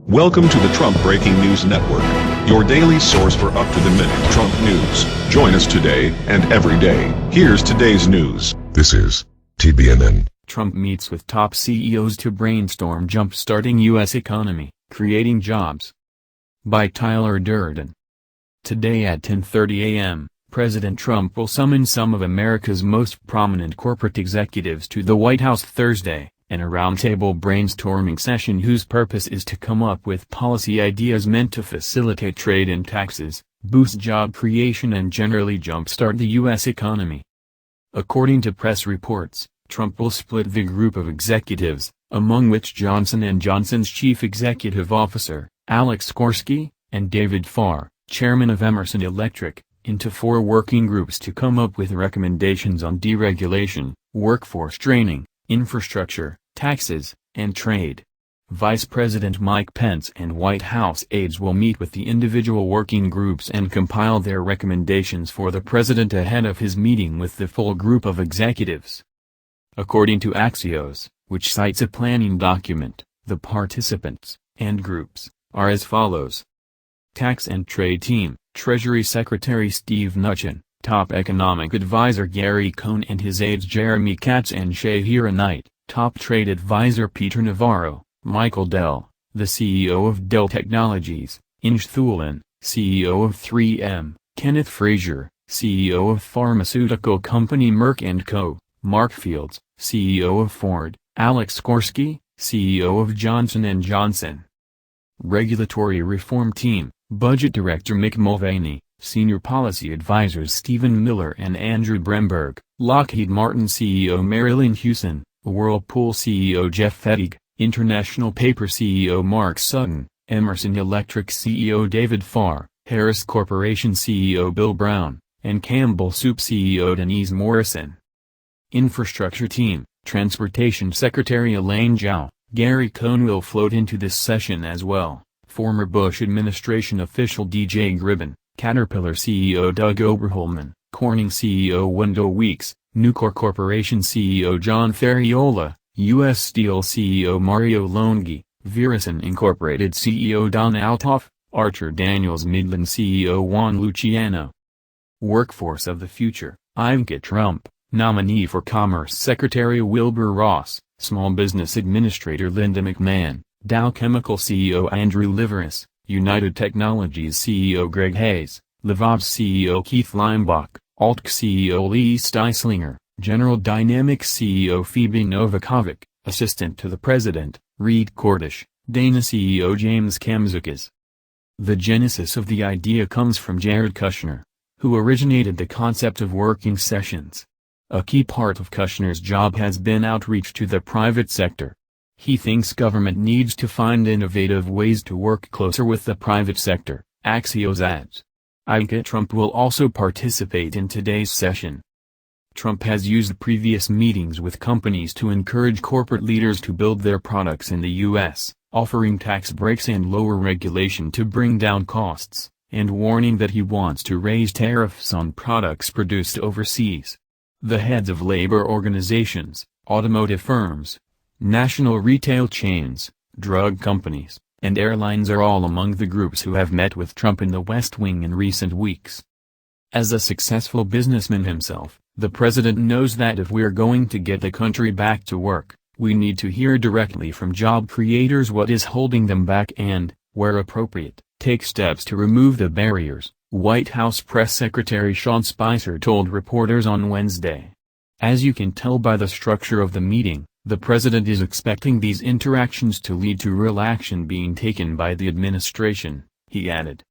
Welcome to the Trump Breaking News Network, your daily source for up-to-the-minute Trump news. Join us today and every day. Here's today's news. This is TBNN. Trump meets with top CEOs to brainstorm jump-starting U.S. economy, creating jobs. By Tyler Durden. Today at 10:30 a.m., President Trump will summon some of America's most prominent corporate executives to the White House Thursday, in a roundtable brainstorming session whose purpose is to come up with policy ideas meant to facilitate trade and taxes, boost job creation and generally jumpstart the U.S. economy. According to press reports, Trump will split the group of executives, among which Johnson & Johnson's chief executive officer, Alex Gorsky, and David Farr, chairman of Emerson Electric, into 4 working groups to come up with recommendations on deregulation, workforce training, infrastructure, taxes, and trade. Vice President Mike Pence and White House aides will meet with the individual working groups and compile their recommendations for the president ahead of his meeting with the full group of executives. According to Axios, which cites a planning document, the participants and groups are as follows. Tax and Trade Team, Treasury Secretary Steve Mnuchin, Top Economic Advisor Gary Cohn and his aides Jeremy Katz and Shahira Knight, Top Trade Advisor Peter Navarro, Michael Dell, the CEO of Dell Technologies, Inge Thulin, CEO of 3M, Kenneth Frazier, CEO of pharmaceutical company Merck & Co., Mark Fields, CEO of Ford, Alex Gorsky, CEO of Johnson & Johnson. Regulatory Reform Team, Budget Director Mick Mulvaney, Senior Policy Advisors Stephen Miller and Andrew Bremberg, Lockheed Martin CEO Marilyn Hewson, Whirlpool CEO Jeff Fettig, International Paper CEO Mark Sutton, Emerson Electric CEO David Farr, Harris Corporation CEO Bill Brown, and Campbell Soup CEO Denise Morrison. Infrastructure Team, Transportation Secretary Elaine Chao, Gary Cohn will float into this session as well, former Bush administration official DJ Gribbin, Caterpillar CEO Doug Oberholman, Corning CEO Wendell Weeks, Nucor Corporation CEO John Ferriola, U.S. Steel CEO Mario Longhi, Verizon Incorporated CEO Don Althoff, Archer Daniels Midland CEO Juan Luciano. Workforce of the Future, Ivanka Trump, nominee for Commerce Secretary Wilbur Ross, Small Business Administrator Linda McMahon, Dow Chemical CEO Andrew Liveris, United Technologies CEO Greg Hayes, Livob's CEO Keith Leimbach, Altc CEO Lee Steislinger, General Dynamics CEO Phoebe Novakovic, Assistant to the President, Reed Cordish, Dana CEO James Kamzakis. The genesis of the idea comes from Jared Kushner, who originated the concept of working sessions. A key part of Kushner's job has been outreach to the private sector. He thinks government needs to find innovative ways to work closer with the private sector, Axios adds. Ivanka Trump will also participate in today's session. Trump has used previous meetings with companies to encourage corporate leaders to build their products in the U.S., offering tax breaks and lower regulation to bring down costs, and warning that he wants to raise tariffs on products produced overseas. The heads of labor organizations, automotive firms, national retail chains, drug companies, and airlines are all among the groups who have met with Trump in the West Wing in recent weeks. As a successful businessman himself, the president knows that if we're going to get the country back to work, we need to hear directly from job creators what is holding them back and, where appropriate, take steps to remove the barriers, White House Press Secretary Sean Spicer told reporters on Wednesday. As you can tell by the structure of the meeting, the president is expecting these interactions to lead to real action being taken by the administration, he added.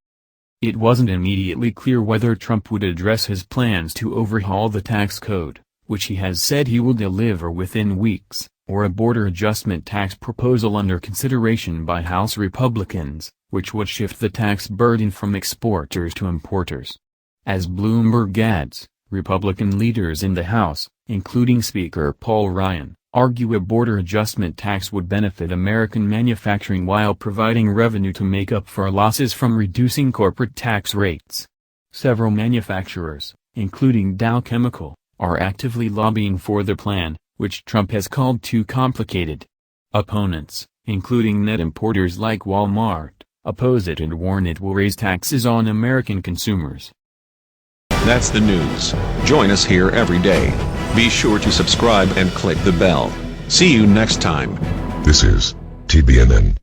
It wasn't immediately clear whether Trump would address his plans to overhaul the tax code, which he has said he will deliver within weeks, or a border adjustment tax proposal under consideration by House Republicans, which would shift the tax burden from exporters to importers. As Bloomberg adds, Republican leaders in the House, including Speaker Paul Ryan, argue a border adjustment tax would benefit American manufacturing while providing revenue to make up for losses from reducing corporate tax rates. Several manufacturers, including Dow Chemical, are actively lobbying for the plan, which Trump has called too complicated. Opponents, including net importers like Walmart, oppose it and warn it will raise taxes on American consumers. That's the news. Join us here every day. Be sure to subscribe and click the bell. See you next time. This is TBNN.